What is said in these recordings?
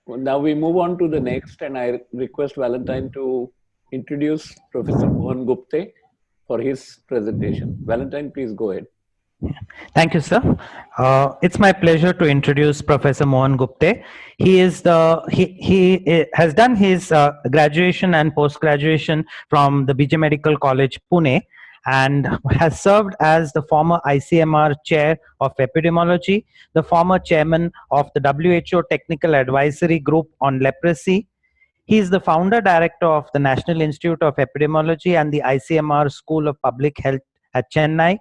Now we move on to the next, and I request Valentine to introduce Professor Mohan Gupte for his presentation. Valentine, please go ahead. Thank you, sir. It's my pleasure to introduce Professor Mohan Gupte. He has done his graduation and post graduation from the BJ Medical College, Pune, and has served as the former ICMR chair of epidemiology, the former chairman of the WHO Technical Advisory Group on Leprosy. He is the founder director of the National Institute of Epidemiology and the ICMR School of Public Health at Chennai,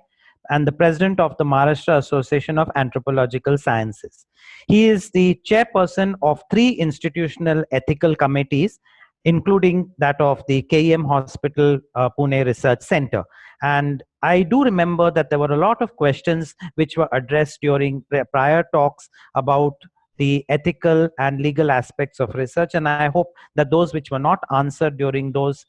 and the president of the Maharashtra Association of Anthropological Sciences. He is the chairperson of 3 institutional ethical committees, including that of the KEM Hospital Pune Research Center. And I do remember that there were a lot of questions which were addressed during prior talks about the ethical and legal aspects of research, and I hope that those which were not answered during those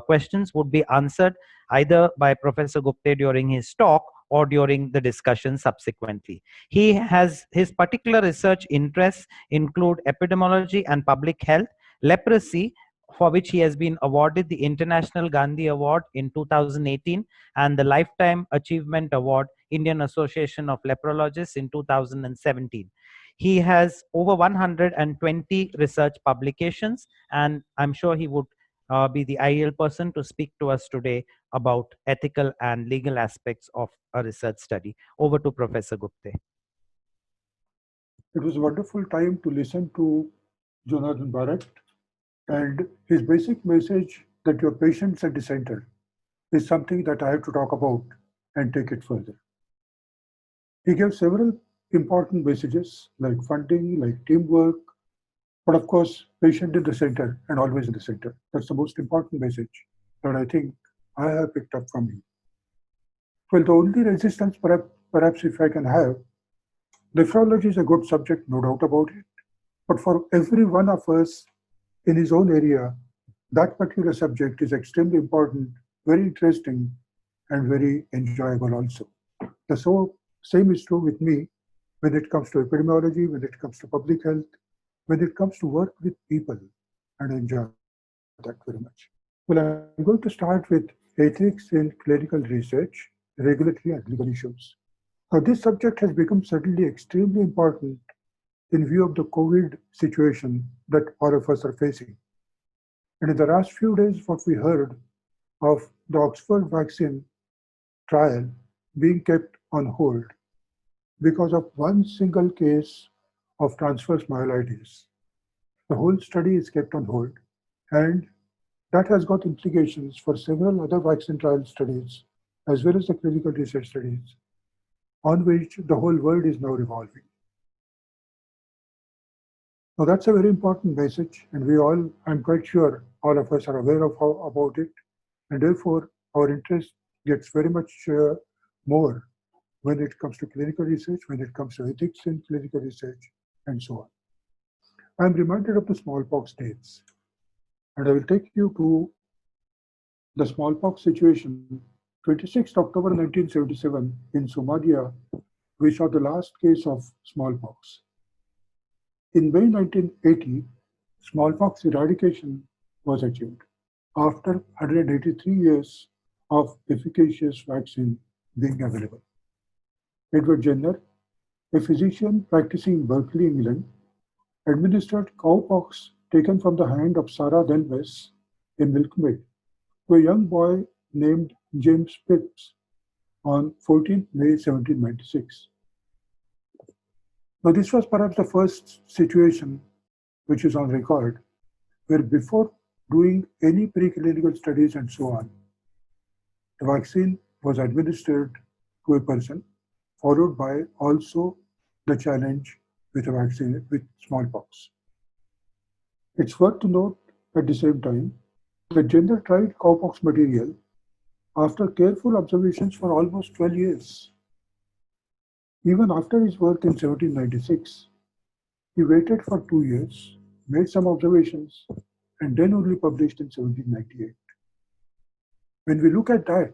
questions would be answered either by Professor Gupte during his talk or during the discussion subsequently. His particular research interests include epidemiology and public health, leprosy, for which he has been awarded the International Gandhi Award in 2018 and the Lifetime Achievement Award, Indian Association of Leprologists, in 2017. He has over 120 research publications, and I'm sure he would be the ideal person to speak to us today about ethical and legal aspects of a research study. Over to Professor Gupte. It was a wonderful time to listen to Jonathan Barrett, and his basic message that your patients at the center is something that I have to talk about and take it further. He gave several important messages like funding, like teamwork, but of course, patient in the center and always in the center. That's the most important message that I think I have picked up from him. Well, the only resistance, perhaps if I can have, nephrology is a good subject, no doubt about it. But for every one of us in his own area, that particular subject is extremely important, very interesting, and very enjoyable also. The same is true with me when it comes to epidemiology, when it comes to public health, when it comes to work with people, and I enjoy that very much. Well, I'm going to start with ethics in clinical research, regulatory and legal issues. Now, this subject has become suddenly extremely important in view of the COVID situation that all of us are facing. And in the last few days, what we heard of the Oxford vaccine trial being kept on hold because of one single case of transverse myelitis. The whole study is kept on hold, and that has got implications for several other vaccine trial studies, as well as the clinical research studies, on which the whole world is now revolving. Now that's a very important message, and I'm quite sure all of us are aware of about it, and therefore our interest gets very much more when it comes to clinical research, when it comes to ethics in clinical research, and so on. I'm reminded of the smallpox days, and I will take you to the smallpox situation, 26th October 1977 in Somalia, we saw the last case of smallpox. In May 1980, smallpox eradication was achieved after 183 years of efficacious vaccine being available. Edward Jenner, a physician practicing in Berkeley, England, administered cowpox taken from the hand of Sarah Delves, a milkmaid, to a young boy named James Phipps on 14 May 1796. Now, this was perhaps the first situation which is on record where before doing any preclinical studies and so on, the vaccine was administered to a person, followed by also the challenge with a vaccine with smallpox. It's worth to note at the same time that Jenner tried cowpox material after careful observations for almost 12 years. Even after his work in 1796, he waited for 2 years, made some observations, and then only published in 1798. When we look at that,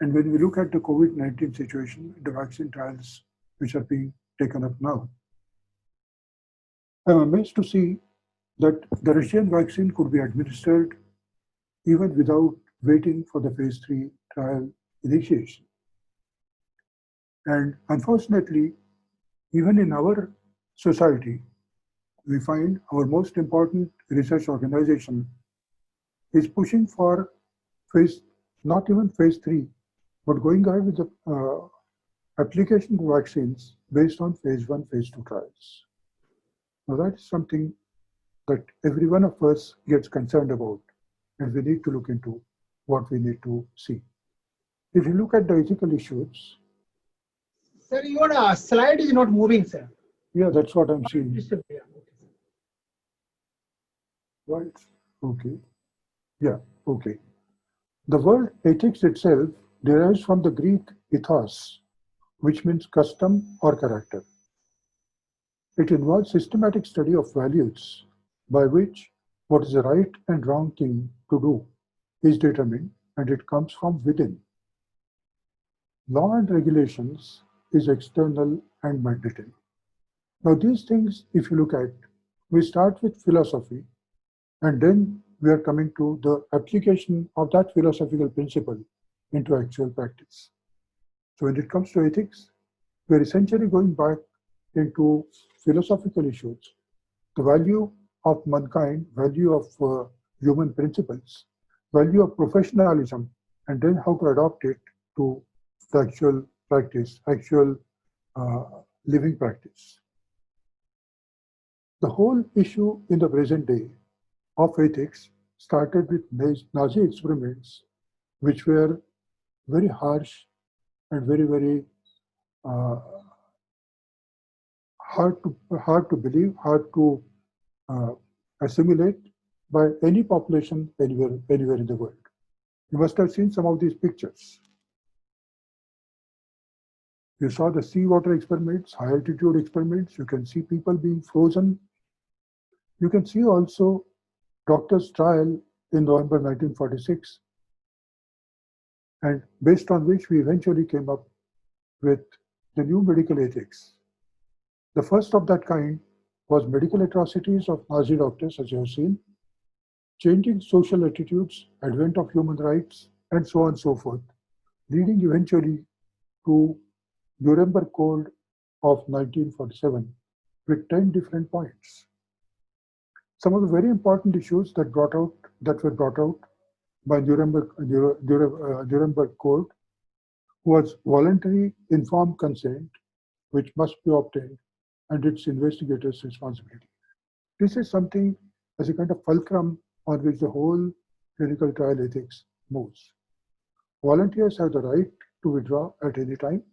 and when we look at the COVID-19 situation, the vaccine trials which are being taken up now, I'm amazed to see that the Russian vaccine could be administered even without waiting for the phase 3 trial initiation. And unfortunately, even in our society, we find our most important research organization is pushing for not even phase 3, but going ahead with the application of vaccines based on phase 1, phase 2 trials. Now that is something that every one of us gets concerned about, and we need to look into what we need to see. If you look at the ethical issues. Sir, your slide is not moving, sir. Yeah, that's what I'm seeing. Yeah. Right. Okay. Yeah, okay. The word ethics itself derives from the Greek ethos, which means custom or character. It involves systematic study of values by which what is the right and wrong thing to do is determined, and it comes from within. Law and regulations is external and mandatory. Now these things, if you look at, we start with philosophy, and then we are coming to the application of that philosophical principle into actual practice. So when it comes to ethics, we're essentially going back into philosophical issues, the value of mankind, value of human principles, value of professionalism, and then how to adopt it to the actual practice, actual living practice. The whole issue in the present day of ethics started with Nazi experiments, which were very harsh and very hard to believe, hard to assimilate by any population anywhere in the world. You must have seen some of these pictures. You saw the seawater experiments, high altitude experiments. You can see people being frozen. You can see also doctor's trial in November 1946, and based on which we eventually came up with the new medical ethics. The first of that kind was medical atrocities of Nazi doctors, as you have seen, changing social attitudes, advent of human rights, and so on and so forth, leading eventually to Nuremberg Code of 1947 with 10 different points. Some of the very important issues that were brought out by Nuremberg Code was voluntary informed consent, which must be obtained, and its investigators' responsibility. This is something as a kind of fulcrum on which the whole clinical trial ethics moves. Volunteers have the right to withdraw at any time.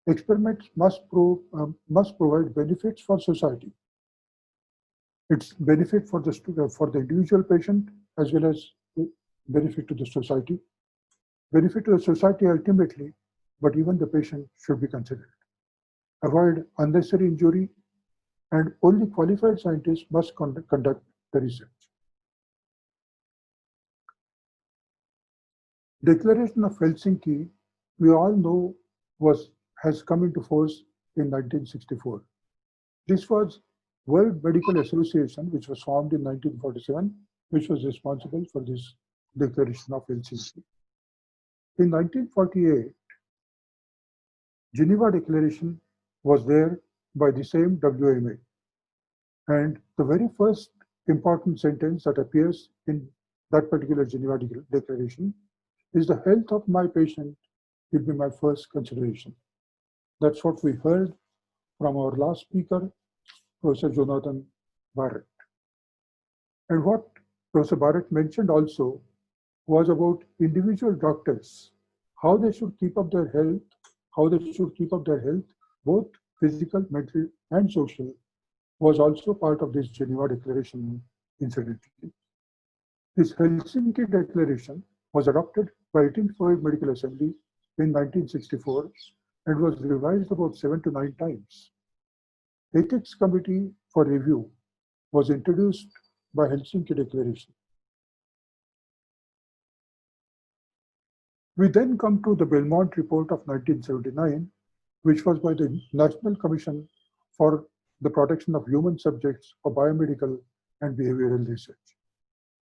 Experiments must provide benefits for society. It's benefit for the individual patient as well as benefit to the society. Benefit to the society ultimately, but even the patient should be considered. Avoid unnecessary injury, and only qualified scientists must conduct the research. Declaration of Helsinki, we all know, has come into force in 1964. This was World Medical Association, which was formed in 1947, which was responsible for this Declaration of Helsinki. In 1948, Geneva Declaration was there by the same WMA. And the very first important sentence that appears in that particular Geneva Declaration is the health of my patient will be my first consideration. That's what we heard from our last speaker, Professor Jonathan Barrett. And what Professor Barrett mentioned also was about individual doctors, how they should keep up their health, both physical, mental, and social, was also part of this Geneva Declaration incidentally. This Helsinki Declaration was adopted by 18th World Medical Assembly in 1964 and was revised about 7 to 9 times. Ethics Committee for Review was introduced by Helsinki Declaration. We then come to the Belmont Report of 1979, which was by the National Commission for the Protection of Human Subjects for Biomedical and Behavioral Research.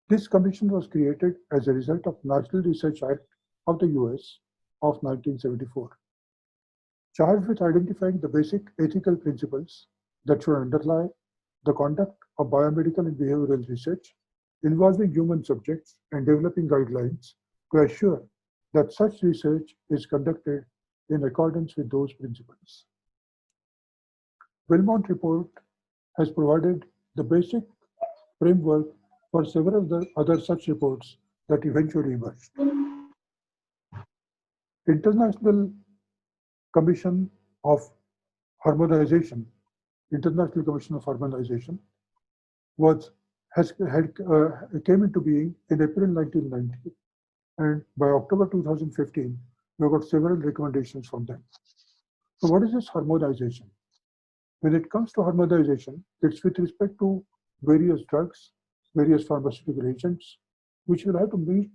This commission was created as a result of National Research Act of the US of 1974, charged with identifying the basic ethical principles that should underlie the conduct of biomedical and behavioral research involving human subjects and developing guidelines to assure that such research is conducted in accordance with those principles. Belmont Report has provided the basic framework for several other such reports that eventually emerged. International Commission of Harmonization, International Commission of Harmonization came into being in April 1990, and by October 2015, we got several recommendations from them. So what is this harmonization? When it comes to harmonization, it's with respect to various drugs, various pharmaceutical agents, which will have to meet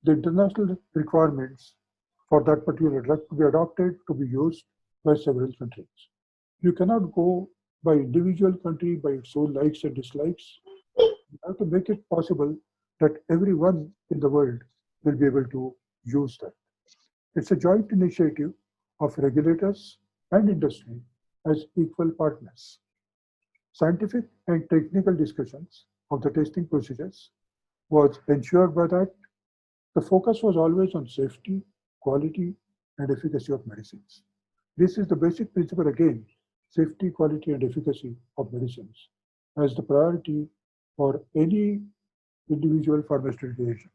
the international requirements for that particular drug to be adopted, to be used by several countries. You cannot go by individual country by its own likes and dislikes. You have to make it possible that everyone in the world will be able to use that. It's a joint initiative of regulators and industry as equal partners. Scientific and technical discussions of the testing procedures was ensured by that. The focus was always on safety, quality, and efficacy of medicines. This is the basic principle again, safety, quality, and efficacy of medicines as the priority for any individual pharmaceutical agent.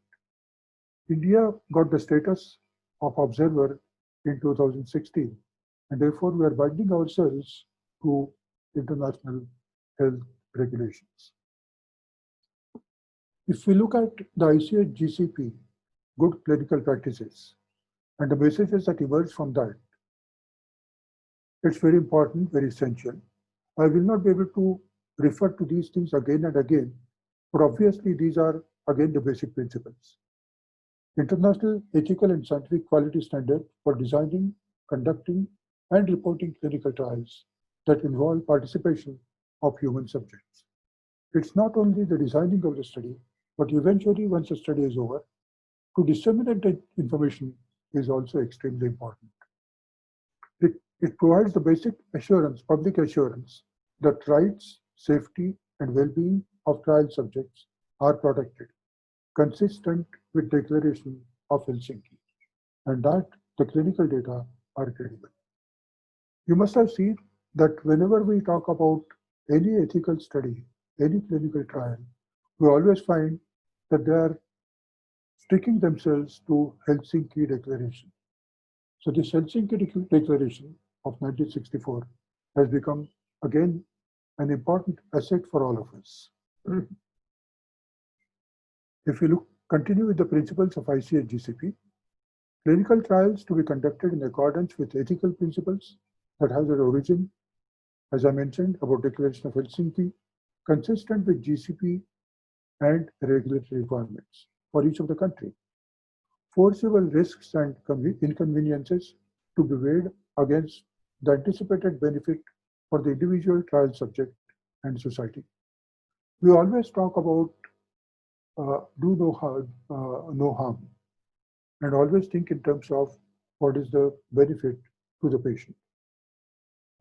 India got the status of observer in 2016, and therefore we are binding ourselves to international health regulations. If we look at the ICH GCP, good clinical practices, and the messages that emerge from that, it's very important, very essential. I will not be able to refer to these things again and again, but obviously these are again the basic principles. International ethical and scientific quality standard for designing, conducting, and reporting clinical trials that involve participation of human subjects. It's not only the designing of the study, but eventually once the study is over, to disseminate the information is also extremely important. It provides the basic assurance, public assurance, that rights, safety, and well-being of trial subjects are protected, consistent with Declaration of Helsinki, and that the clinical data are credible. You must have seen that whenever we talk about any ethical study, any clinical trial, we always find that they are sticking themselves to Helsinki Declaration. So this Helsinki Declaration of 1964 has become again an important asset for all of us. If we continue with the principles of ICH GCP, clinical trials to be conducted in accordance with ethical principles that have their origin, as I mentioned, about Declaration of Helsinki, consistent with GCP and regulatory requirements for each of the country. Foreseeable risks and inconveniences to be weighed against the anticipated benefit for the individual trial subject and society. We always talk about do no harm, and always think in terms of what is the benefit to the patient.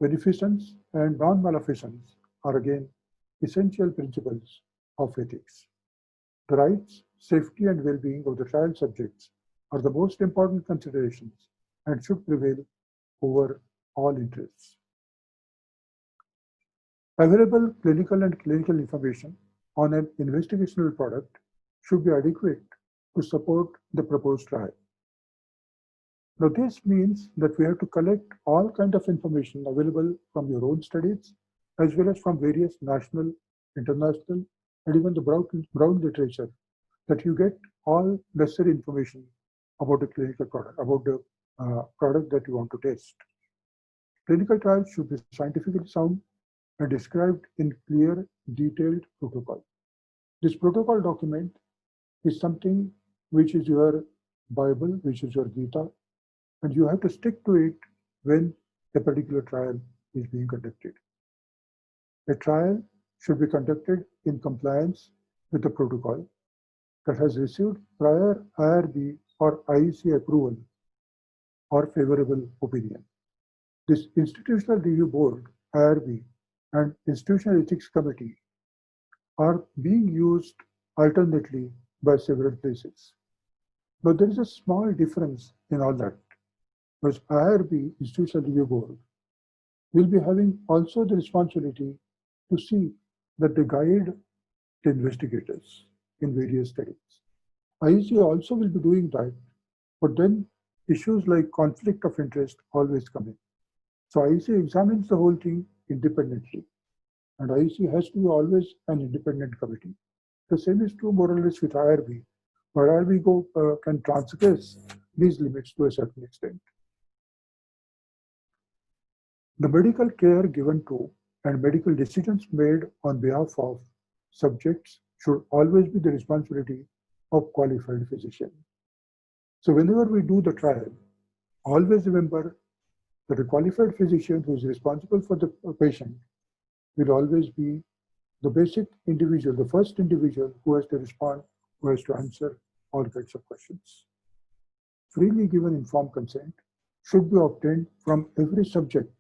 Beneficence and non-maleficence are again essential principles of ethics. The rights, safety, and well-being of the trial subjects are the most important considerations and should prevail over all interests. Available clinical and clinical information on an investigational product should be adequate to support the proposed trial. Now, this means that we have to collect all kinds of information available from your own studies, as well as from various national, international, and even the brown literature, that you get all necessary information about the clinical product, about the product that you want to test. Clinical trials should be scientifically sound and described in clear, detailed protocol. This protocol document is something which is your Bible, which is your Gita, and you have to stick to it when a particular trial is being conducted. A trial should be conducted in compliance with the protocol that has received prior IRB or IEC approval or favorable opinion. This Institutional Review Board, IRB, and Institutional Ethics Committee are being used alternately by several places. But there is a small difference in all that, because IRB, Institutional Review Board, will be having also the responsibility to see that they guide the investigators in various studies. IEC also will be doing that, but then issues like conflict of interest always come in. So IEC examines the whole thing independently, and IEC has to be always an independent committee. The same is true more or less with IRB, but IRB can transgress these limits to a certain extent. The medical care given to and medical decisions made on behalf of subjects should always be the responsibility of qualified physician. So whenever we do the trial, always remember that a qualified physician who is responsible for the patient will always be the basic individual, the first individual who has to respond, who has to answer all kinds of questions. Freely given informed consent should be obtained from every subject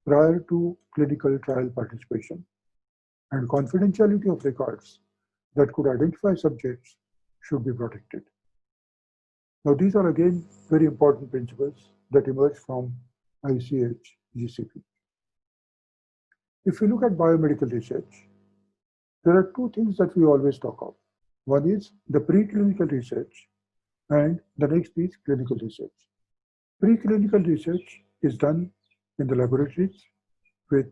prior to clinical trial participation, and confidentiality of records that could identify subjects should be protected. Now, these are again very important principles that emerge from ICH GCP. If you look at biomedical research, there are two things that we always talk of. One is the preclinical research, and the next is clinical research. Preclinical research is done in the laboratories with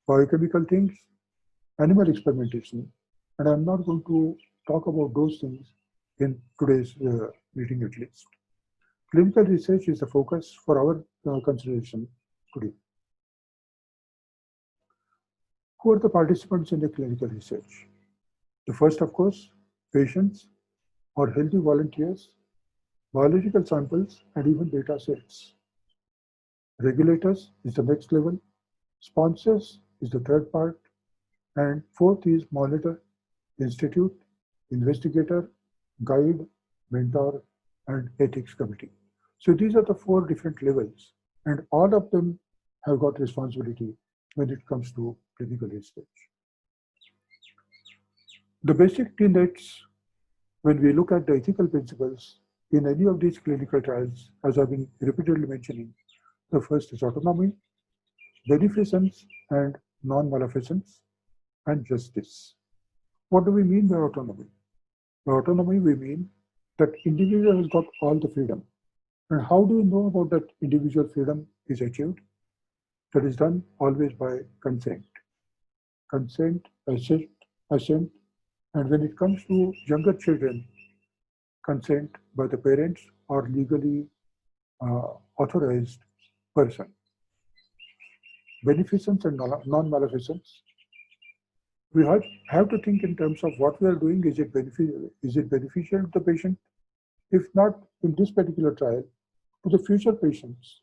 biochemical things, animal experimentation, and I'm not going to talk about those things in today's meeting at least. Clinical research is the focus for our consideration today. Who are the participants in the clinical research? The first, of course, patients or healthy volunteers, biological samples, and even data sets. Regulators is the next level, sponsors is the third part, and fourth is monitor, institute, investigator, guide, mentor, and ethics committee. So these are the four different levels, and all of them have got responsibility when it comes to clinical research. The basic tenets, when we look at the ethical principles in any of these clinical trials, as I've been repeatedly mentioning, the first is autonomy, beneficence and non-maleficence, and justice. What do we mean by autonomy? By autonomy, we mean that individual has got all the freedom. And how do we know about that individual freedom is achieved? That is done always by consent. Consent, assent, and when it comes to younger children, consent by the parents or legally authorized person. Beneficence and non-maleficence. We have to think in terms of what we are doing. Is it beneficial to the patient? If not in this particular trial, to the future patients,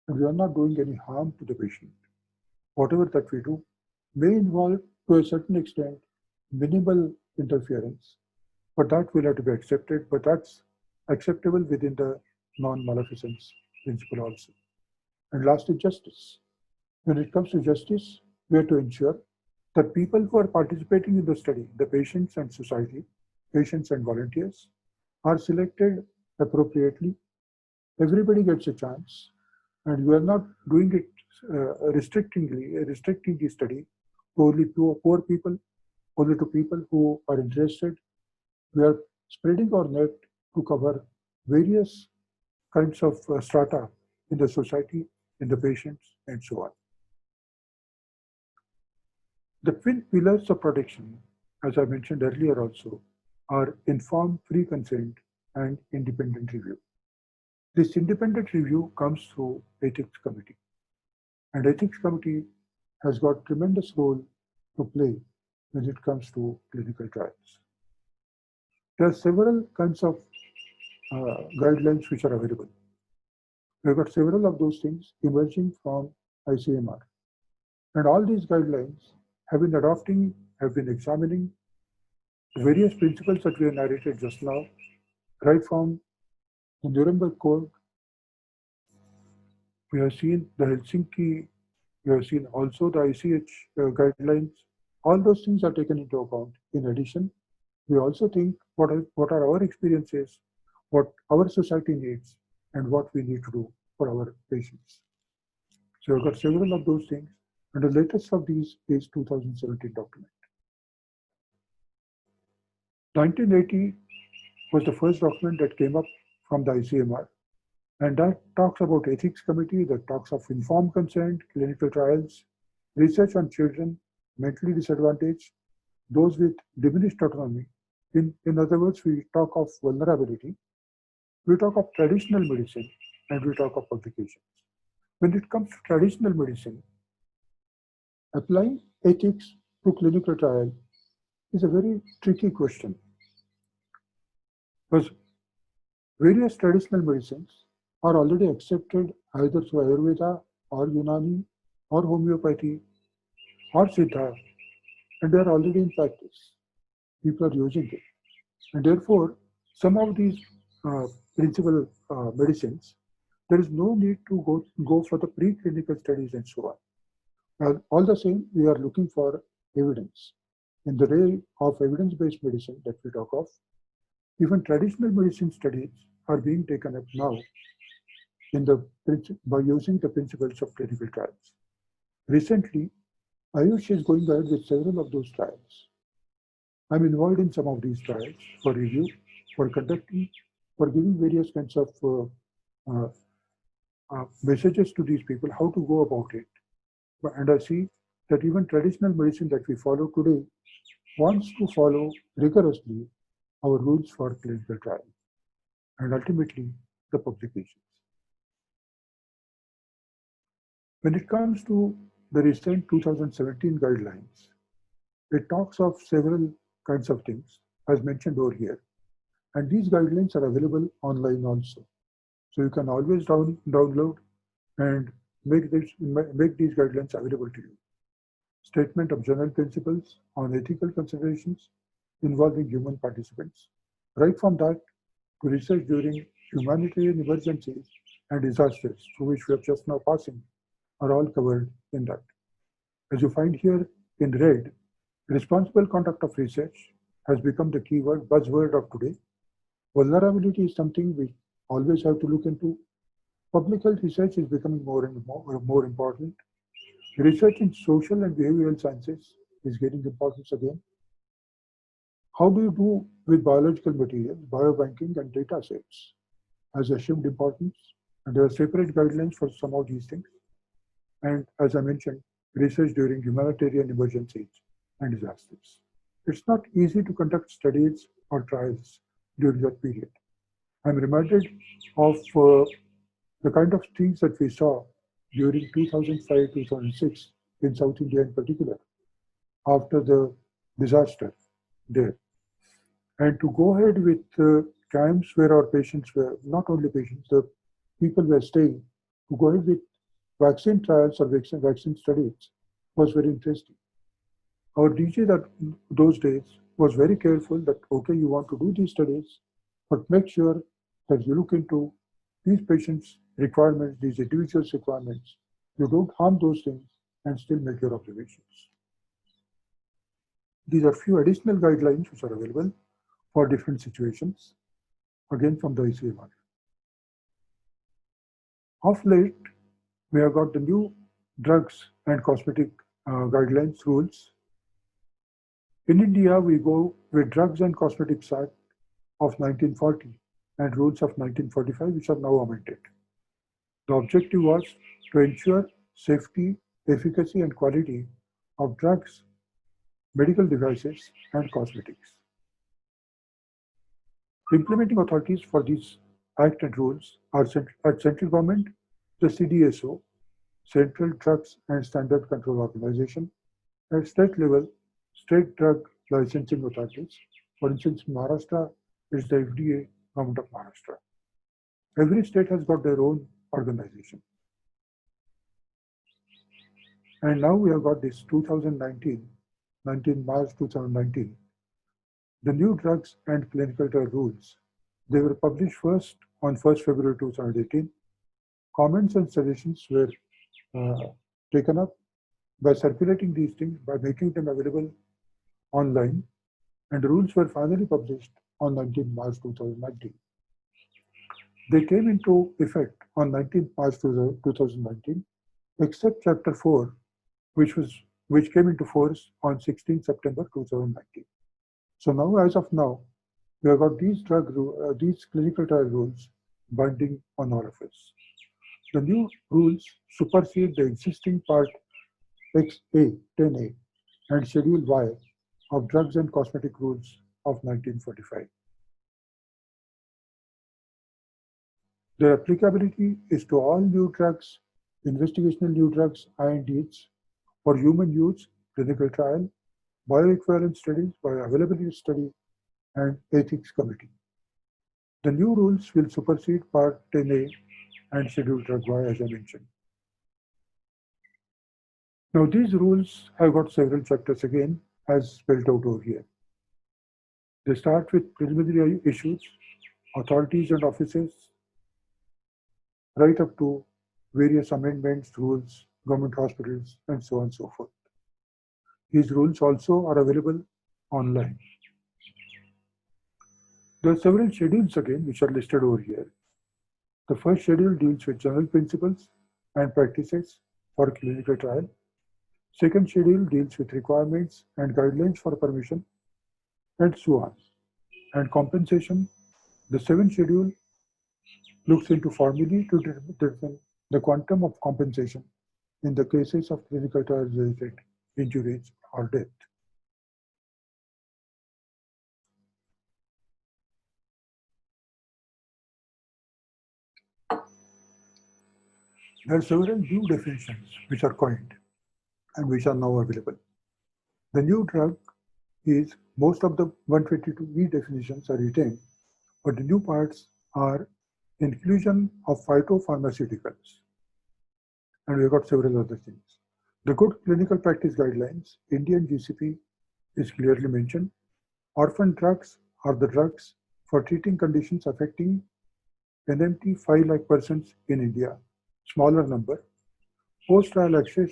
and we are not doing any harm to the patient. Whatever that we do may involve, to a certain extent, minimal interference, but that will have to be accepted, but that's acceptable within the non-maleficence principle also. And last is justice. When it comes to justice, we have to ensure that people who are participating in the study, the patients and society, patients and volunteers, are selected appropriately. Everybody gets a chance, and we are not doing it restricting the study to only poor people, only to people who are interested. We are spreading our net to cover various kinds of strata in the society, in the patients, and so on. The twin pillars of protection, as I mentioned earlier also, are informed free consent and independent review. This independent review comes through ethics committee, and ethics committee has got tremendous role to play when it comes to clinical trials. There are several kinds of guidelines which are available. We've got several of those things emerging from ICMR, and all these guidelines have been have been examining various principles that we have narrated just now, right from the Nuremberg Code. We have seen the Helsinki, we have seen also the ICH guidelines. All those things are taken into account. In addition, we also think what are our experiences, what our society needs, and what we need to do for our patients. So we've got several of those things, and the latest of these is 2017 document. 1980 was the first document that came up from the ICMR, and that talks about ethics committee, that talks of informed consent, clinical trials, research on children, mentally disadvantaged, those with diminished autonomy. In other words, we talk of vulnerability, we talk of traditional medicine, and we talk of publications. When it comes to traditional medicine, applying ethics to clinical trial is a very tricky question, because various traditional medicines are already accepted either through Ayurveda or Unani or homeopathy or Siddha, and they are already in practice. People are using it. And therefore, some of these principal medicines, there is no need to go for the preclinical studies and so on. All the same, we are looking for evidence. In the realm of evidence-based medicine that we talk of, even traditional medicine studies are being taken up now by using the principles of clinical trials. Recently, Ayush is going ahead with several of those trials. I'm involved in some of these trials for review, for conducting, for giving various kinds of messages to these people, how to go about it. And I see that even traditional medicine that we follow today wants to follow rigorously our rules for clinical trial and ultimately the publications. When it comes to the recent 2017 guidelines, it talks of several kinds of things as mentioned over here. And these guidelines are available online also. So you can always download and make these guidelines available to you. Statement of general principles on ethical considerations involving human participants. Right from that to research during humanitarian emergencies and disasters through which we are just now passing are all covered in that. As you find here in red, responsible conduct of research has become the keyword, buzzword of today. Vulnerability is something we always have to look into. Public health research is becoming more and more important. Research in social and behavioral sciences is getting importance again. How do you do with biological materials, biobanking, and data sets has assumed importance, and there are separate guidelines for some of these things. And as I mentioned, research during humanitarian emergencies and disasters. It's not easy to conduct studies or trials during that period. I'm reminded of the kind of things that we saw during 2005-2006 in South India in particular, after the disaster there. And to go ahead with camps where our patients were, not only patients, the people were staying, to go ahead with vaccine trials or vaccine studies was very interesting. Our DG those days was very careful that, okay, you want to do these studies, but make sure that you look into these patients' requirements, these individuals' requirements. You don't harm those things and still make your observations. These are few additional guidelines which are available for different situations, again from the ICMR. Of late, we have got the new drugs and cosmetic guidelines rules. In India, we go with Drugs and Cosmetics Act of 1940 and rules of 1945, which are now amended. The objective was to ensure safety, efficacy, and quality of drugs, medical devices, and cosmetics. Implementing authorities for these Act and rules are at central government, the CDSO, Central Drugs and Standard Control Organization, at state level, state drug licensing authorities. For instance, Maharashtra is the FDA, Government of Maharashtra. Every state has got their own organization. And now we have got this 2019 19 March 2019, the new drugs and clinical trial rules, they were published first on 1st February 2018. Comments and suggestions were taken up by circulating these things, by making them available online, and the rules were finally published on 19 March 2019. They came into effect on 19 March 2019, except Chapter 4, which came into force on 16 September 2019. So now, as of now, we have got these these clinical trial rules binding on all of us. The new rules supersede the existing Part XA, 10A, and Schedule Y of Drugs and Cosmetic Rules of 1945. Their applicability is to all new drugs, investigational new drugs, INDs, for human use, clinical trial, bioequivalence studies, bioavailability study, and ethics committee. The new rules will supersede Part 10A and Schedule Drug Y, as I mentioned. Now, these rules have got several chapters again, as spelled out over here. They start with preliminary issues, authorities and offices, right up to various amendments, rules, government hospitals, and so on and so forth. These rules also are available online. There are several schedules again, which are listed over here. The first schedule deals with general principles and practices for clinical trial. Second schedule deals with requirements and guidelines for permission, and so on. And compensation, the seventh schedule looks into formulae to determine the quantum of compensation in the cases of clinical trial related injuries or death. There are several new definitions which are coined and which are now available. The new drug is most of the 122B definitions are retained, but the new parts are inclusion of phytopharmaceuticals. And we've got several other things. The good clinical practice guidelines, Indian GCP, is clearly mentioned. Orphan drugs are the drugs for treating conditions affecting NMT 5 lakh persons in India, smaller number. Post-trial access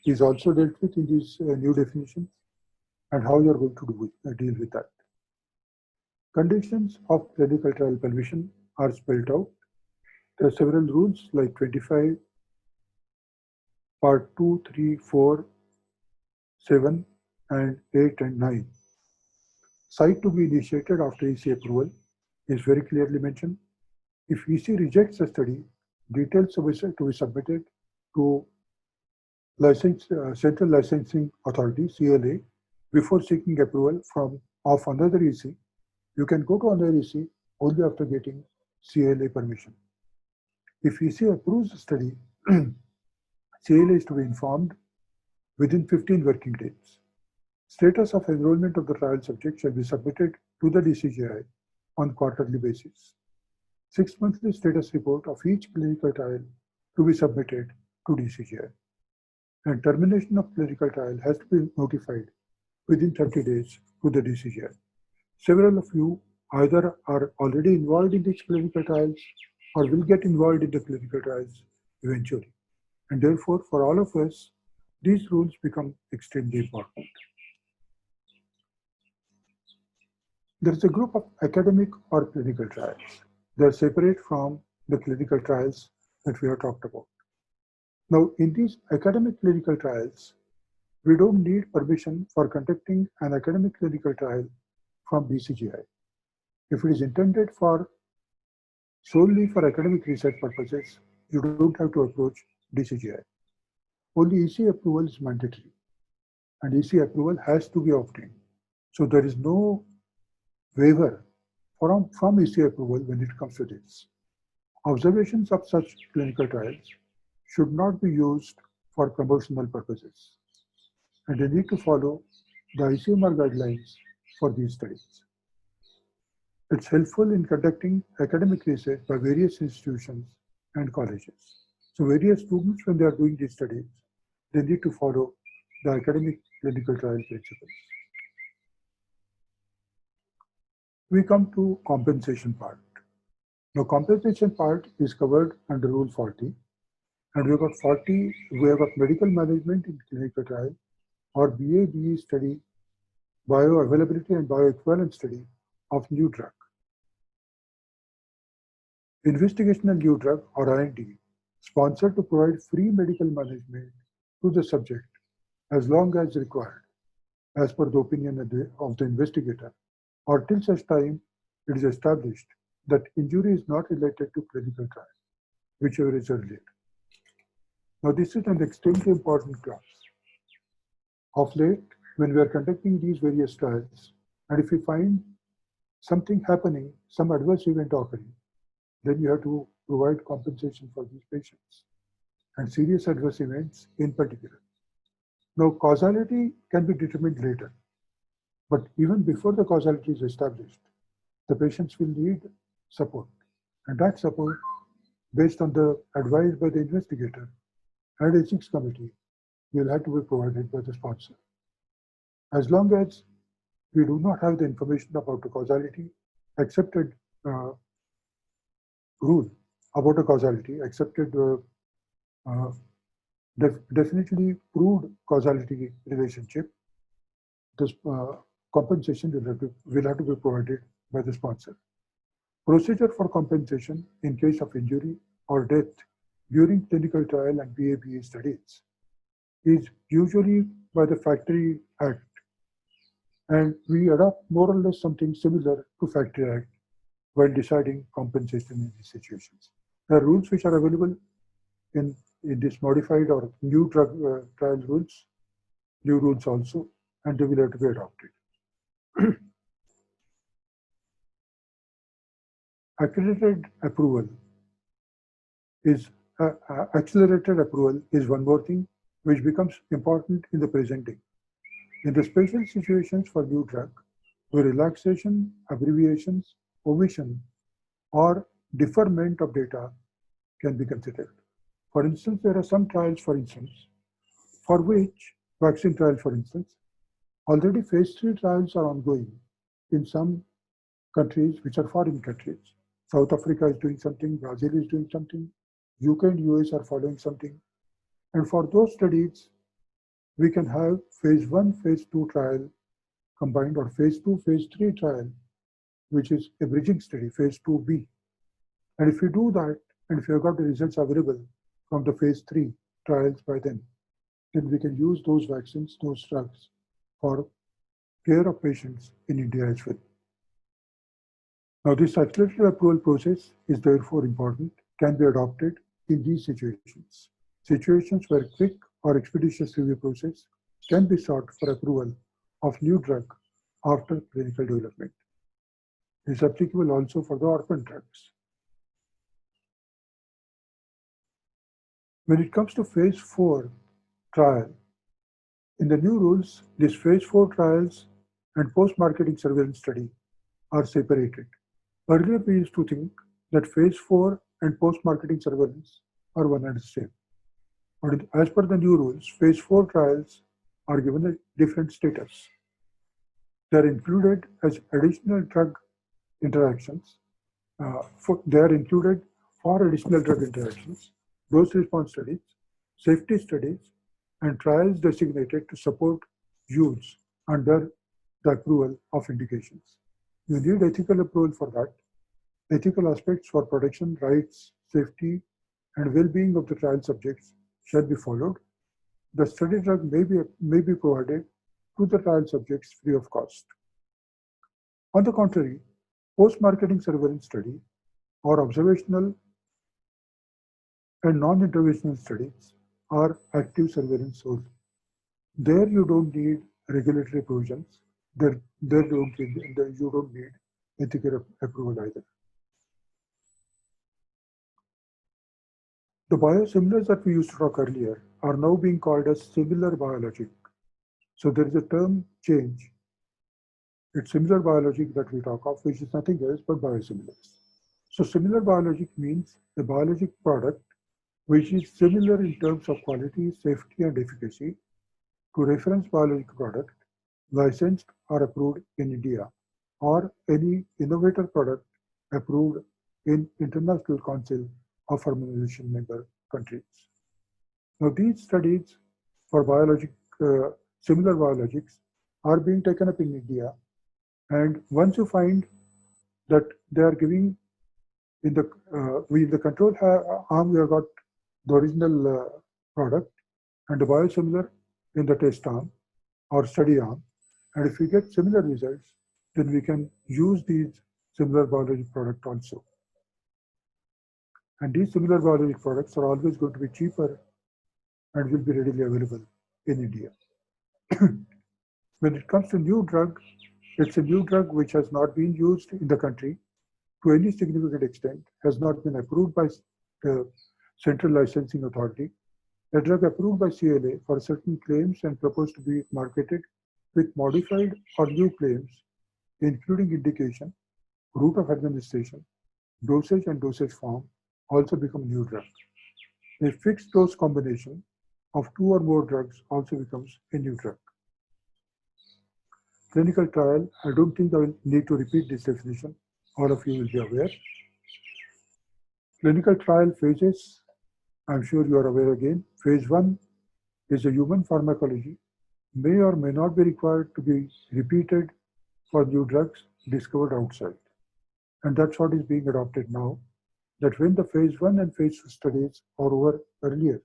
is also dealt with in these new definitions, and how you are going to deal with that. Conditions of clinical trial permission are spelled out. There are several rules like 25, Part 2, 3, 4, 7, and 8 and 9. Site to be initiated after EC approval is very clearly mentioned. If EC rejects the study, details to be submitted to Central Licensing Authority, CLA, before seeking approval of another EC. You can go to another EC only after getting CLA permission. If EC approves the study, CLA is to be informed within 15 working days. Status of enrollment of the trial subject shall be submitted to the DCGI on quarterly basis. 6-monthly status report of each clinical trial to be submitted to DCGI. And termination of clinical trial has to be notified within 30 days to the DCGI. Several of you either are already involved in these clinical trials or will get involved in the clinical trials eventually. And therefore, for all of us, these rules become extremely important. There is a group of academic or clinical trials. They are separate from the clinical trials that we have talked about. Now, in these academic clinical trials, we don't need permission for conducting an academic clinical trial from DCGI. If it is intended for solely for academic research purposes, you don't have to approach DCGI. Only EC approval is mandatory, and EC approval has to be obtained. So there is no waiver from EC approval when it comes to this. Observations of such clinical trials should not be used for promotional purposes, and they need to follow the ICMR guidelines for these studies. It's helpful in conducting academic research by various institutions and colleges. So various students, when they are doing these studies, they need to follow the academic clinical trial principles. We come to compensation part. Now, compensation part is covered under Rule 40, and we have got medical management in clinical trial, or BA/BE study, bioavailability and bioequivalence study of new drug. Investigational new drug, or IND, sponsored to provide free medical management to the subject as long as required, as per the opinion of the investigator, or till such time it is established that injury is not related to clinical trial, whichever is earlier. Now, this is an extremely important clause. Of late, when we are conducting these various trials, and if we find something happening, some adverse event occurring, then you have to provide compensation for these patients, and serious adverse events in particular. Now, causality can be determined later, but even before the causality is established, the patients will need support, and that support, based on the advice by the investigator and ethics committee, will have to be provided by the sponsor. As long as we do not have the information about the causality, accepted rule about a causality, accepted definitely proved causality relationship, this compensation will have to be provided by the sponsor. Procedure for compensation in case of injury or death during clinical trial and BA/BE studies is usually by the Factory Act, and we adopt more or less something similar to Factory Act while deciding compensation in these situations. There are rules which are available in this modified or new drug trial rules, new rules also, and they will have to be adopted. Accelerated approval is one more thing which becomes important in the present day. In the special situations for new drug, where relaxation, abbreviations, omission, or deferment of data can be considered. For instance, there are some trials, for which, vaccine trial for instance, already phase 3 trials are ongoing in some countries which are foreign countries. South Africa is doing something, Brazil is doing something, UK and US are following something. And for those studies, we can have phase 1, phase 2 trial combined, or phase 2, phase 3 trial, which is a bridging study, phase 2B. And if we do that, and if we have got the results available from the phase 3 trials by then we can use those vaccines, those drugs, for care of patients in India as well. Now, this accelerated approval process is therefore important, can be adopted in these situations. Situations where quick or expeditious review process can be sought for approval of new drug after clinical development. It is applicable also for the orphan drugs. When it comes to phase 4 trial, in the new rules, these phase 4 trials and post-marketing surveillance study are separated. Earlier, we used to think that phase 4 and post-marketing surveillance are one and the same. But as per the new rules, phase 4 trials are given a different status. They are included as additional drug interactions. They are included for additional drug interactions, dose response studies, safety studies, and trials designated to support use under the approval of indications. You need ethical approval for that. Ethical aspects for protection, rights, safety, and well-being of the trial subjects shall be followed. The study drug may be provided to the trial subjects free of cost. On the contrary, post-marketing surveillance study or observational and non-interventional studies are active surveillance only. There you don't need regulatory provisions. You don't need ethical approval either. The biosimilars that we used to talk earlier are now being called as similar biologic. So there is a term change. It's similar biologic that we talk of, which is nothing else but biosimilars. So similar biologic means a biologic product which is similar in terms of quality, safety, and efficacy to reference biological product licensed or approved in India or any innovator product approved in International Council of Harmonization member countries. Now, these studies for similar biologics are being taken up in India, and once you find that they are giving in the control arm, we have got the original product and the biosimilar in the test arm or study arm. And if we get similar results, then we can use these similar biologic product also. And these similar biologic products are always going to be cheaper and will be readily available in India. When it comes to new drug, it's a new drug which has not been used in the country to any significant extent, has not been approved by the Central Licensing Authority. A drug approved by CLA for certain claims and proposed to be marketed with modified or new claims, including indication, route of administration, dosage and dosage form, also become new drugs. A fixed dose combination of 2 or more drugs also becomes a new drug. Clinical trial, I don't think I will need to repeat this definition. All of you will be aware. Clinical trial phases, I'm sure you are aware again. Phase 1 is a human pharmacology, may or may not be required to be repeated for new drugs discovered outside. And that's what is being adopted now, that when the phase 1 and phase 2 studies are over earlier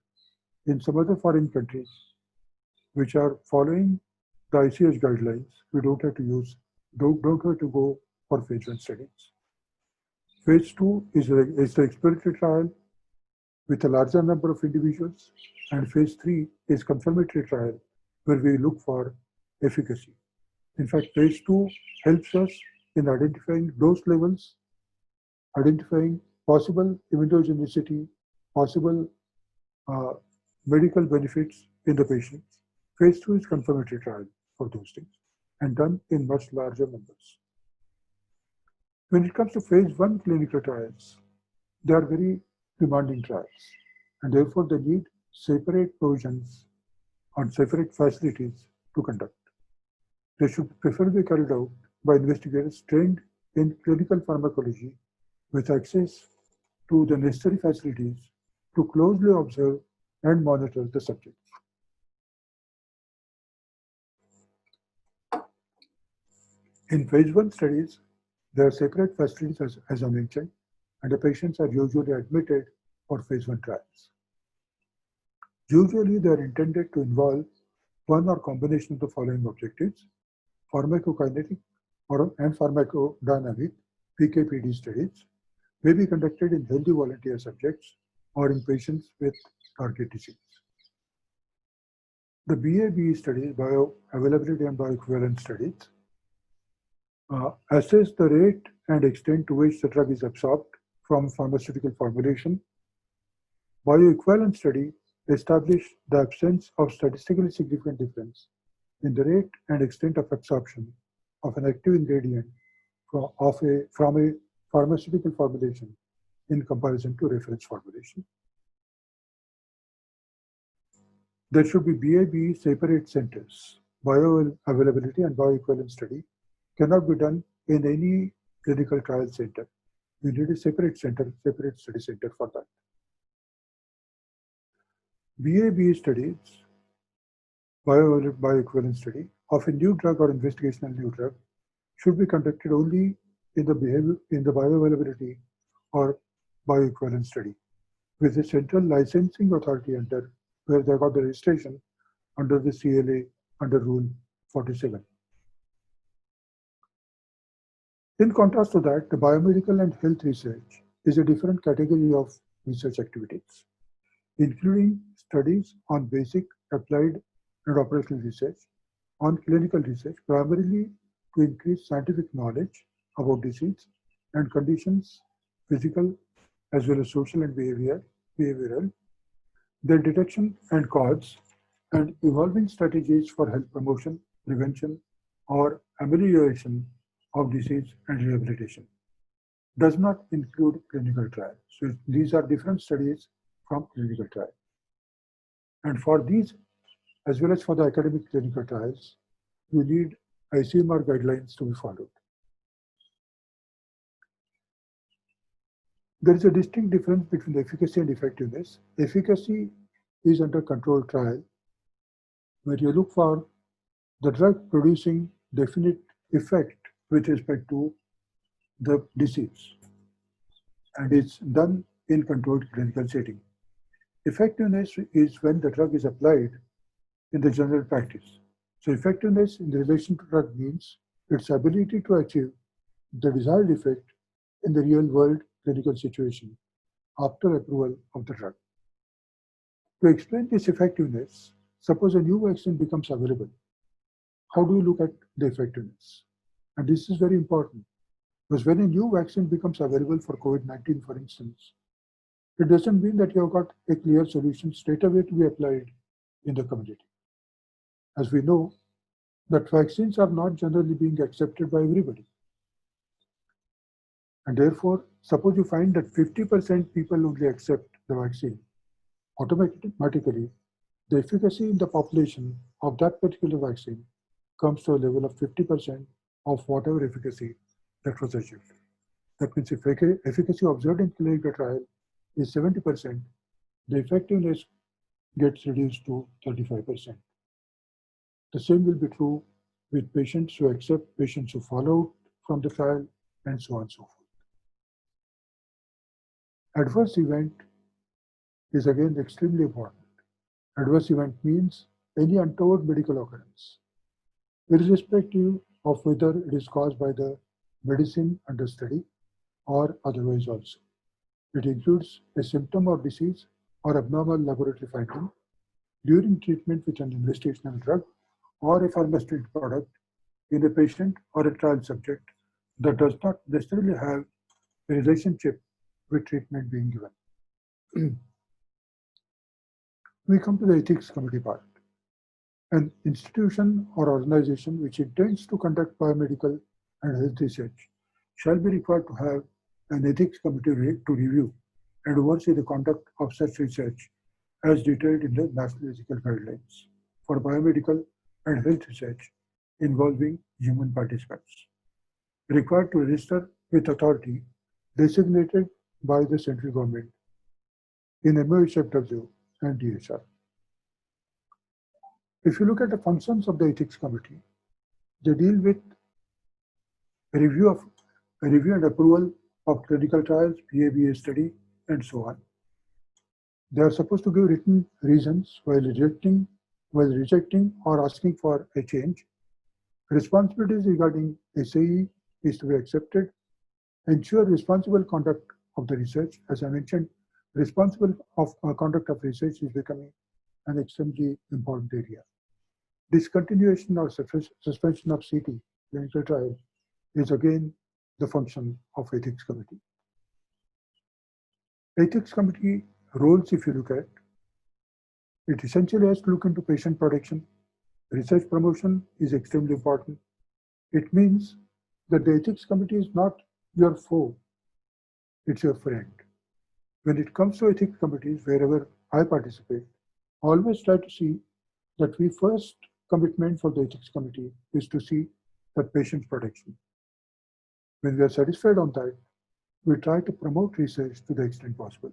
in some other foreign countries, which are following the ICH guidelines, we don't have to go for phase 1 studies. Phase 2 is the exploratory trial with a larger number of individuals, and phase 3 is confirmatory trial where we look for efficacy. In fact, phase 2 helps us in identifying dose levels, identifying possible immunogenicity, possible medical benefits in the patients. Phase 2 is confirmatory trial for those things and done in much larger numbers. When it comes to phase 1 clinical trials, they are very demanding trials, and therefore they need separate provisions and separate facilities to conduct. They should preferably be carried out by investigators trained in clinical pharmacology with access to the necessary facilities to closely observe and monitor the subjects. In phase 1 studies, there are separate facilities as I mentioned, and the patients are usually admitted for phase 1 trials. Usually, they are intended to involve one or combination of the following objectives: pharmacokinetic and pharmacodynamic PK/PD studies may be conducted in healthy volunteer subjects or in patients with target disease. The BA/BE studies, bioavailability and bioequivalence studies, assess the rate and extent to which the drug is absorbed from pharmaceutical formulation. Bioequivalence study establish the absence of statistically significant difference in the rate and extent of absorption of an active ingredient from a pharmaceutical formulation in comparison to reference formulation. There should be BA/BE separate centers. Bioavailability and bioequivalence study cannot be done in any clinical trial center. You need a separate center, separate study center for that. BA/BE studies, bioequivalence study of a new drug or investigational new drug should be conducted only in the bioavailability or bioequivalence study with a central licensing authority under where they got the registration under the CLA under Rule 47. In contrast to that, the biomedical and health research is a different category of research activities, including studies on basic, applied, and operational research, on clinical research, primarily to increase scientific knowledge about disease and conditions, physical as well as social and behavioral, their detection and cause, and evolving strategies for health promotion, prevention, or amelioration of disease and rehabilitation. Does not include clinical trials. So these are different studies from clinical trial. And for these as well as for the academic clinical trials, you need ICMR guidelines to be followed. There is a distinct difference between the efficacy and effectiveness. Efficacy is under controlled trial, where you look for the drug producing definite effect with respect to the disease, and it's done in controlled clinical setting. Effectiveness is when the drug is applied in the general practice. So effectiveness in relation to drug means its ability to achieve the desired effect in the real world clinical situation after approval of the drug. To explain this effectiveness, suppose a new vaccine becomes available. How do you look at the effectiveness? And this is very important, because when a new vaccine becomes available for COVID-19, for instance, it doesn't mean that you have got a clear solution straight away to be applied in the community. As we know, that vaccines are not generally being accepted by everybody. And therefore, suppose you find that 50% people only accept the vaccine, automatically, the efficacy in the population of that particular vaccine comes to a level of 50% of whatever efficacy that was achieved. That means if efficacy observed in clinical trial is 70%, the effectiveness gets reduced to 35%. The same will be true with patients who accept, patients who follow from the trial, and so on and so forth. Adverse event is again extremely important. Adverse event means any untoward medical occurrence, irrespective of whether it is caused by the medicine under study or otherwise also. It includes a symptom or disease or abnormal laboratory finding during treatment with an investigational drug or a pharmaceutical product in a patient or a trial subject that does not necessarily have a relationship with treatment being given. We come to the ethics committee part. An institution or organization which intends to conduct biomedical and health research shall be required to have an ethics committee to review and oversee the conduct of such research as detailed in the National Ethical Guidelines for biomedical and health research involving human participants, required to register with authority designated by the central government in MOHFW and DHR. If you look at the functions of the ethics committee, they deal with a review and approval of clinical trials, PABA study, and so on. They are supposed to give written reasons while rejecting or asking for a change. Responsibilities regarding SAE is to be accepted. Ensure responsible conduct of the research. As I mentioned, responsible conduct of research is becoming an extremely important area. Discontinuation or suspension of CT, clinical trial, is again the function of ethics committee. Ethics committee roles, if you look at, it essentially has to look into patient protection. Research promotion is extremely important. It means that the ethics committee is not your foe, it's your friend. When it comes to ethics committees, wherever I participate, always try to see that we first commitment for the ethics committee is to see the patient's protection. When we are satisfied on that, we try to promote research to the extent possible.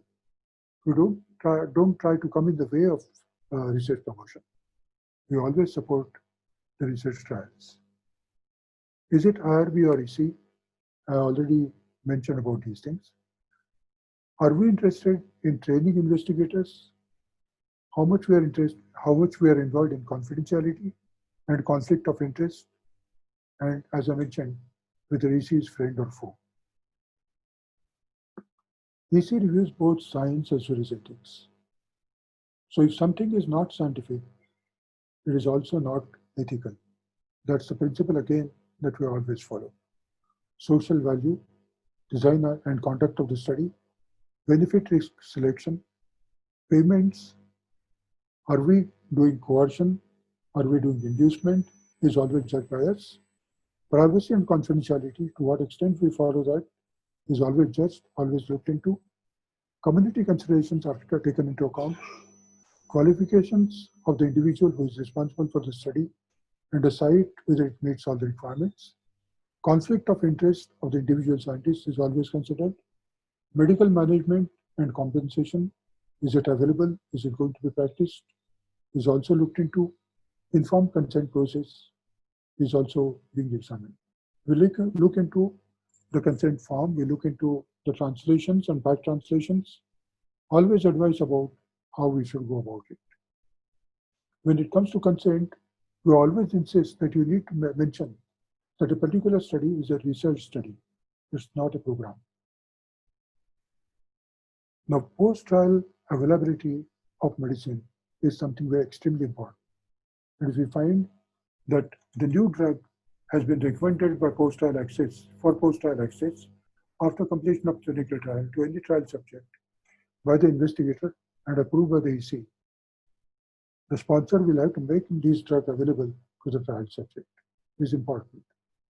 We don't try to come in the way of research promotion. We always support the research trials. Is it IRB or EC? I already mentioned about these things. Are we interested in training investigators? How much we are involved in confidentiality and conflict of interest, and as I mentioned, whether EC is friend or foe. EC reviews both science as well as ethics. So if something is not scientific, it is also not ethical. That's the principle again that we always follow. Social value, design and conduct of the study, benefit risk selection, payments. Are we doing coercion? Are we doing inducement? Is always judged by us. Privacy and confidentiality, to what extent we follow that, is always judged, always looked into. Community considerations are taken into account. qualifications of the individual who is responsible for the study and decide whether it meets all the requirements. Conflict of interest of the individual scientist is always considered. Medical management and compensation, is it available? Is it going to be practiced? Is also looked into. Informed consent process is also being examined. We look into the consent form, we look into the translations and back translations, always advise about how we should go about it. When it comes to consent, we always insist that you need to mention that a particular study is a research study. It's not a program. Now, post-trial availability of medicine is something very extremely important. And if we find that the new drug has been recommended by post-trial access, for post-trial access, after completion of clinical trial to any trial subject by the investigator and approved by the EC, the sponsor will have to make this drug available to the trial subject. This is important.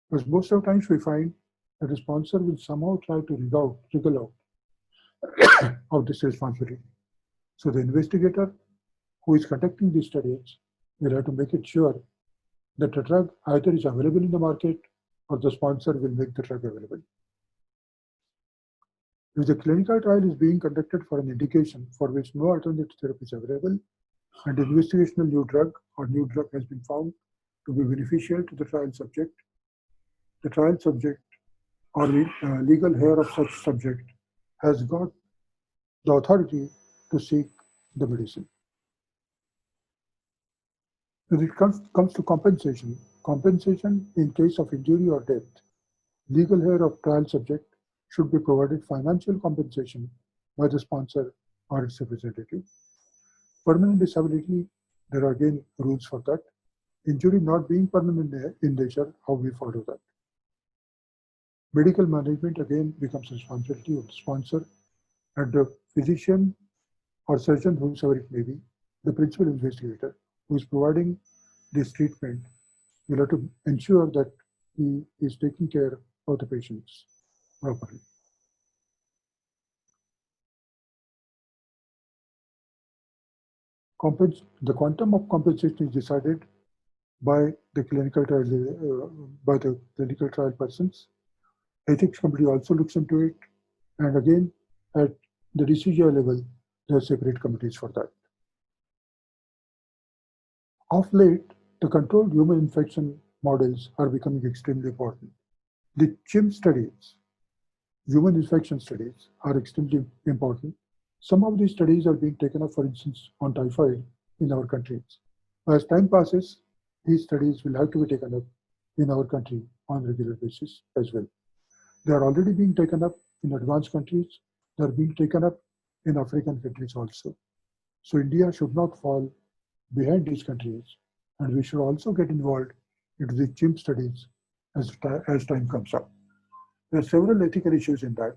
Because most of the times we find that the sponsor will somehow try to wriggle out of this responsibility. So the investigator who is conducting these studies will have to make it sure that the drug either is available in the market or the sponsor will make the drug available. If the clinical trial is being conducted for an indication for which no alternative therapy is available, and the investigational new drug or new drug has been found to be beneficial to the trial subject or legal heir of such subject has got the authority to seek the medicine. When it comes to compensation in case of injury or death, legal heir of trial subject should be provided financial compensation by the sponsor or its representative. Permanent disability, there are again rules for that. Injury not being permanent in nature, how we follow that. Medical management again becomes responsibility of the sponsor and the physician or surgeon, whosoever it may be, the principal investigator who is providing this treatment will have to ensure that he is taking care of the patients properly. The quantum of compensation is decided by the clinical trial persons. Ethics committee also looks into it, and again at the DCGI level, there are separate committees for that. Of late, the controlled human infection models are becoming extremely important. The chimp studies, human infection studies, are extremely important. Some of these studies are being taken up, for instance, on typhoid in our countries. As time passes, these studies will have to be taken up in our country on a regular basis as well. They are already being taken up in advanced countries. They are being taken up in African countries also. So India should not fall behind these countries, and we should also get involved into the chimp studies as time comes up. There are several ethical issues in that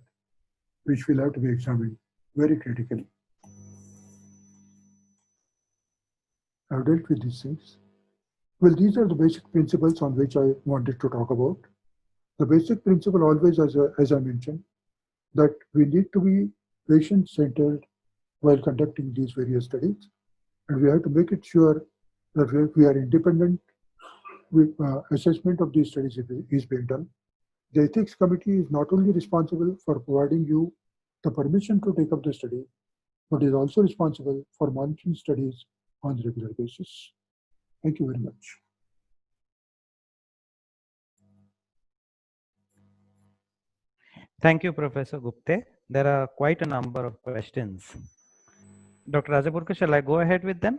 which will have to be examined very critically. I've dealt with these things. Well, these are the basic principles on which I wanted to talk about. The basic principle always, as I mentioned, that we need to be patient-centered while conducting these various studies, and we have to make it sure that we are independent. Assessment of these studies is being done. The ethics committee is not only responsible for providing you the permission to take up the study, but is also responsible for monitoring studies on a regular basis. Thank you very much. Thank you, Professor Gupte. There are quite a number of questions. Dr. Rajapurkar, shall I go ahead with them?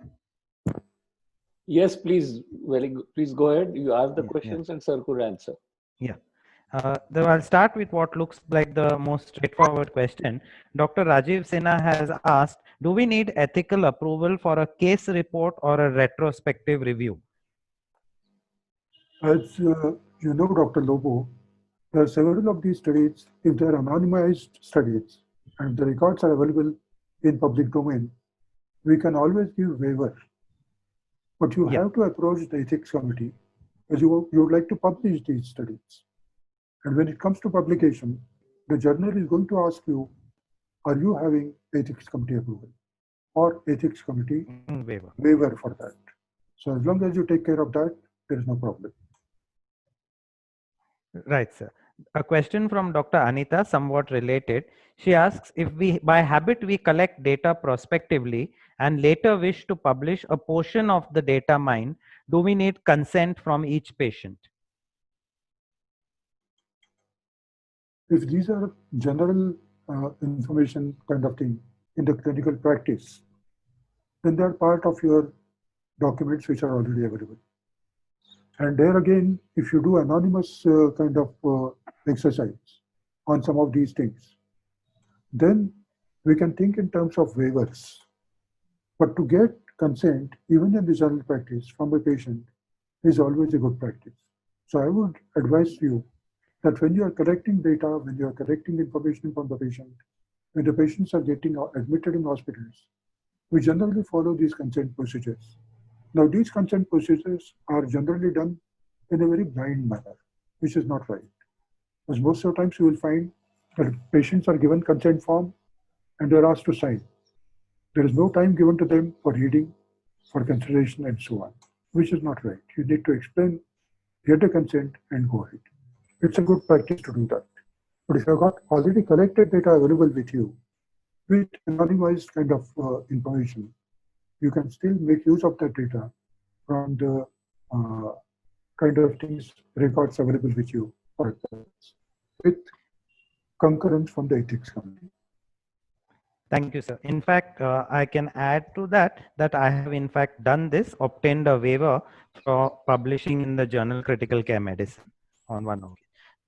Yes, please. Very good. Please go ahead. You ask the questions and sir could answer. Yeah. I'll start with what looks like the most straightforward question. Dr. Rajiv Sinha has asked, do we need ethical approval for a case report or a retrospective review? As you know, Dr. Lobo, there are several of these studies. If they are anonymized studies and the records are available in public domain, we can always give waiver. But you have to approach the ethics committee as you would like to publish these studies. And when it comes to publication, the journal is going to ask you, are you having ethics committee approval? or ethics committee Waiver. waiver for that. So as long as you take care of that, there is no problem. Right, sir. A question from Dr. Anita, somewhat related. She asks, if we, by habit, we collect data prospectively and later wish to publish a portion of the data mined, do we need consent from each patient? If these are general information kind of thing in the clinical practice, then they are part of your documents which are already available. And there again, if you do anonymous kind of exercise on some of these things, then we can think in terms of waivers. But to get consent, even in the general practice from a patient, is always a good practice. So I would advise you that when you are collecting data, when you are collecting information from the patient, when the patients are getting admitted in hospitals, we generally follow these consent procedures. Now, these consent procedures are generally done in a very blind manner, which is not right. Because most of the times you will find that patients are given consent form and they're asked to sign. There is no time given to them for reading, for consideration, and so on, which is not right. You need to explain, get a consent, and go ahead. It's a good practice to do that. But if you've got already collected data available with you, with anonymized kind of information, you can still make use of that data from the kind of things, records available with you, for example, with concurrence from the ethics committee. Thank you, sir. In fact, I can add to that, that I have in fact done this, obtained a waiver for publishing in the journal Critical Care Medicine on one occasion.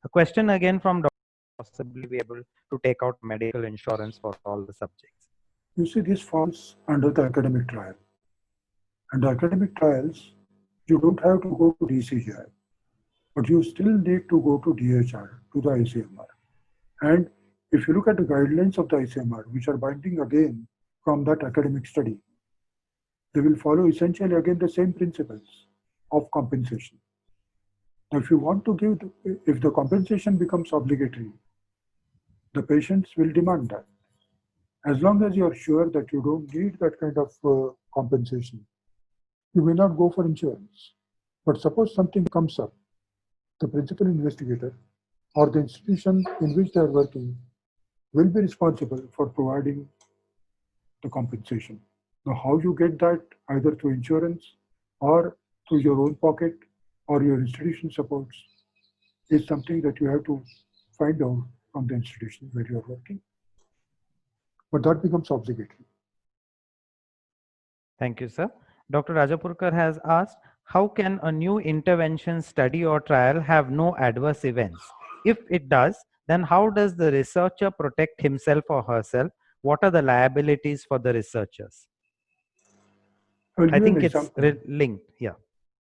A question again from Dr. Possibly be able to take out medical insurance for all the subjects. You see, this falls under the academic trial. And the academic trials, you don't have to go to DCGI, but you still need to go to DHR, to the ICMR. And if you look at the guidelines of the ICMR, which are binding again from that academic study, they will follow essentially again the same principles of compensation. Now, if you want to give, if the compensation becomes obligatory, the patients will demand that. As long as you are sure that you don't need that kind of compensation, you may not go for insurance. But suppose something comes up, the principal investigator or the institution in which they are working will be responsible for providing the compensation. Now, how you get that, either through insurance or through your own pocket or your institution supports, is something that you have to find out from the institution where you are working. But that becomes obligatory. Thank you, sir. Dr. Rajapurkar has asked, how can a new intervention study or trial have no adverse events? If it does, then how does the researcher protect himself or herself? What are the liabilities for the researchers? I think it's linked. Yeah.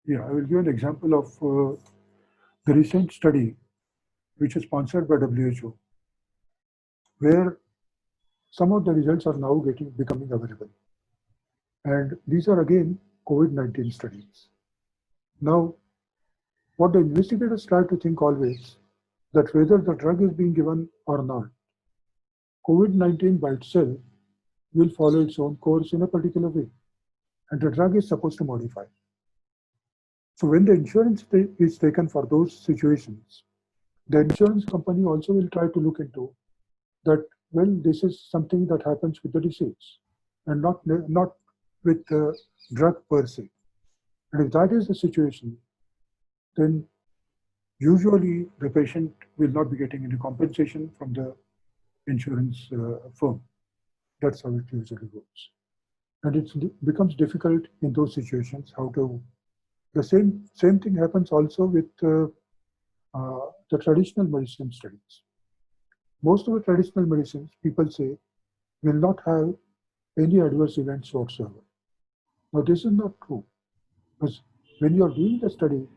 Yeah, I will give an example of the recent study, which is sponsored by WHO, where some of the results are now becoming available. And these are again COVID-19 studies. Now, what the investigators try to think always, that whether the drug is being given or not, COVID-19 by itself will follow its own course in a particular way, and the drug is supposed to modify. So when the insurance is taken for those situations, the insurance company also will try to look into that, well, this is something that happens with the disease and not with the drug per se. And if that is the situation, then usually the patient will not be getting any compensation from the insurance firm. That's how it usually goes. And it becomes difficult in those situations how to. The same thing happens also with the traditional medicine studies. Most of the traditional medicines, people say, will not have any adverse events whatsoever. Now, this is not true, because when you are doing the studies,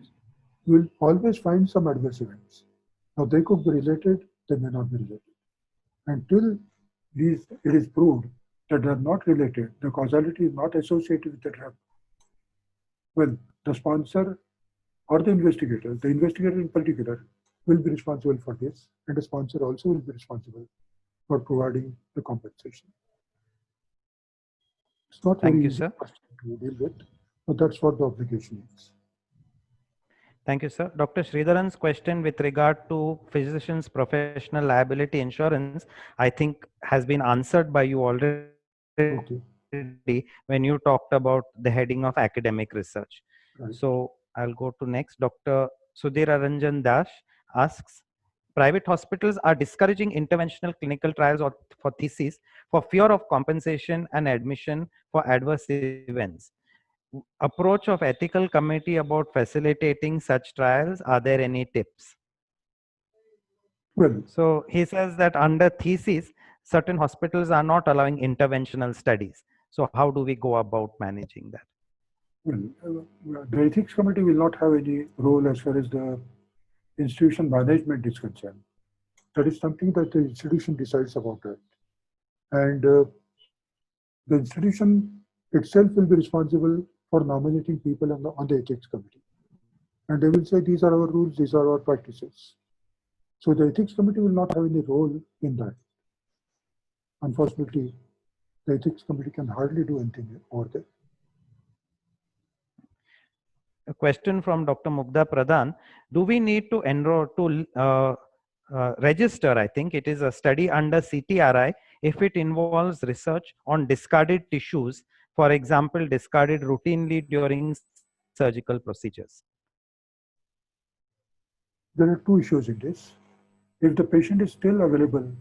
you will always find some adverse events. Now, they could be related, they may not be related. Until it is proved that they are not related, the causality is not associated with the drug, well, the sponsor or the investigator in particular, will be responsible for this, and the sponsor also will be responsible for providing the compensation. It's not Thank very you, easy sir. question to deal with, but that's what the obligation is. Thank you, sir. Dr. Sridharan's question with regard to physicians' professional liability insurance, I think has been answered by you already Okay, when you talked about the heading of academic research. right. So I'll go to next. Dr. Sudhir Aranjan Dash asks, private hospitals are discouraging interventional clinical trials or for theses for fear of compensation and admission for adverse events. Approach of ethical committee about facilitating such trials, are there any tips? Well, So he says that under thesis, certain hospitals are not allowing interventional studies. So how do we go about managing that? the ethics committee will not have any role as far as the institution management is concerned. That is something that the institution decides about it. And the institution itself will be responsible for nominating people on the ethics committee. And they will say, these are our rules, these are our practices. So the ethics committee will not have any role in that. Unfortunately, the ethics committee can hardly do anything over there. A question from Dr. Mugdha Pradhan. Do we need to enroll to register? I think it is a study under CTRI if it involves research on discarded tissues, for example, discarded routinely during surgical procedures. There are two issues in this. If the patient is still available,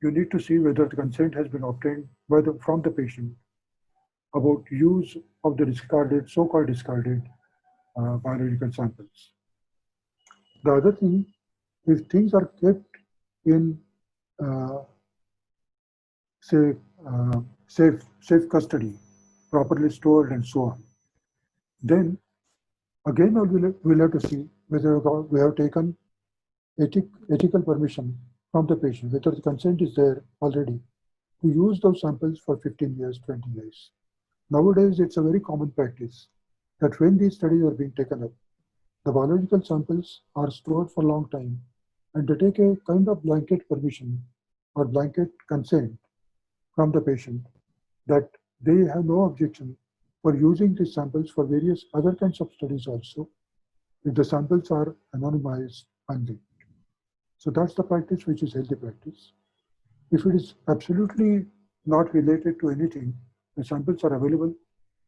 you need to see whether the consent has been obtained from the patient about use of the discarded, so-called discarded biological samples. The other thing, if things are kept in safe custody, properly stored and so on, then again we'll have to see whether we have taken ethical permission from the patient, whether the consent is there already to use those samples for 15 years, 20 years. Nowadays, it's a very common practice that when these studies are being taken up, the biological samples are stored for a long time and they take a kind of blanket permission or blanket consent from the patient that they have no objection for using these samples for various other kinds of studies also, if the samples are anonymized and linked. So that's the practice which is healthy practice. If it is absolutely not related to anything, the samples are available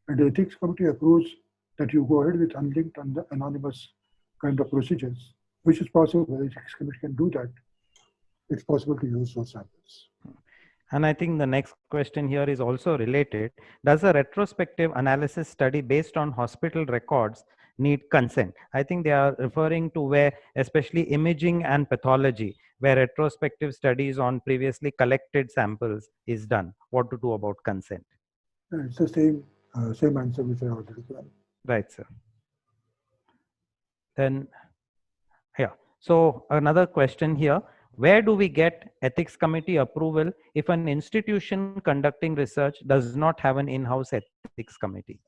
and the ethics committee approves that you go ahead with unlinked and the anonymous kind of procedures, which is possible. The ethics committee can do that. It's possible to use those samples. And I think the next question here is also related. Does a retrospective analysis study based on hospital records need consent? I think they are referring to where, especially imaging and pathology, where retrospective studies on previously collected samples is done. What to do about consent? It's the same answer which I already given. Right, sir. Then, yeah. So another question here. Where do we get ethics committee approval if an institution conducting research does not have an in-house ethics committee?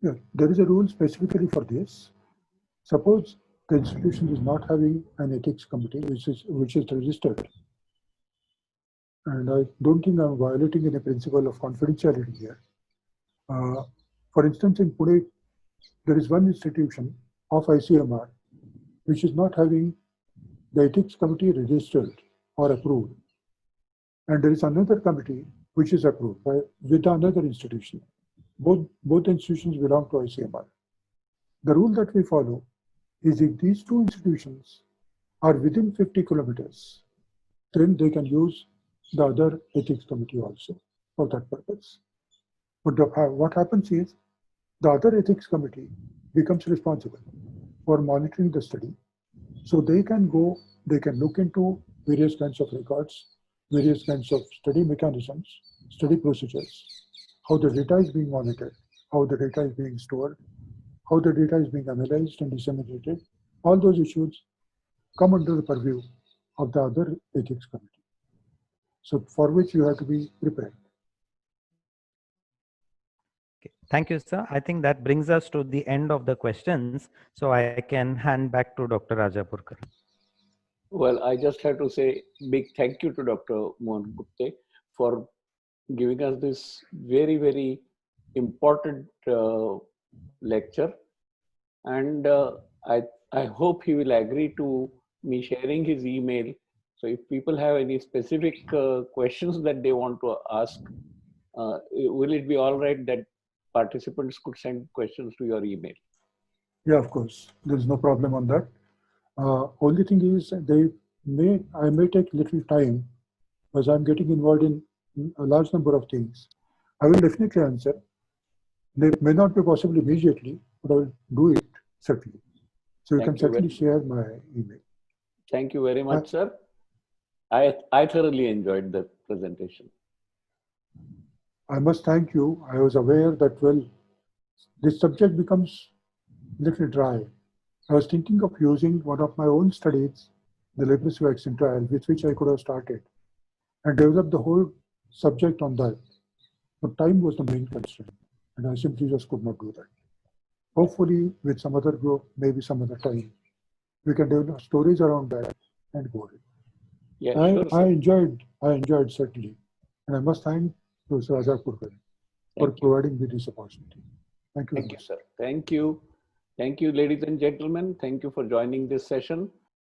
Yeah, there is a rule specifically for this. Suppose the institution is not having an ethics committee which is registered, and I don't think I'm violating any principle of confidentiality here. For instance, in Pune, there is one institution of ICMR which is not having the ethics committee registered or approved. And there is another committee which is approved with another institution. Both institutions belong to ICMR. The rule that we follow is if these two institutions are within 50 kilometers, then they can use the other ethics committee also for that purpose. But what happens is the other ethics committee becomes responsible for monitoring the study. So they can look into various kinds of records, various kinds of study mechanisms, study procedures, how the data is being monitored, how the data is being stored, how the data is being analyzed and disseminated. All those issues come under the purview of the other ethics committee. So for which you have to be prepared. Okay. Thank you, sir. I think that brings us to the end of the questions. So I can hand back to Dr. Rajapurkar. Well, I just have to say big thank you to Dr. Mohan Gupte for giving us this very, very important lecture. And I hope he will agree to me sharing his email. So if people have any specific questions that they want to ask, will it be all right that participants could send questions to your email? Yeah, of course. There's no problem on that. Only thing is I may take little time as I'm getting involved in a large number of things. I will definitely answer. They may not be possible immediately, but I will do it certainly. So you Thank can you certainly very- share my email. Thank you very much, sir. I thoroughly enjoyed the presentation. I must thank you. I was aware that, well, this subject becomes little dry. I was thinking of using one of my own studies, the leprosy vaccine trial, with which I could have started and developed the whole subject on that. But time was the main constraint, and I simply just could not do that. Hopefully, with some other group, maybe some other time, we can develop stories around that and go ahead. Yeah, sure, I sir. enjoyed certainly, and I must thank Professor Azarpurkar for Thank you. providing me this opportunity. Thank you very Thank you, much. sir. Thank you. Thank you, ladies and gentlemen. Thank you for joining this session.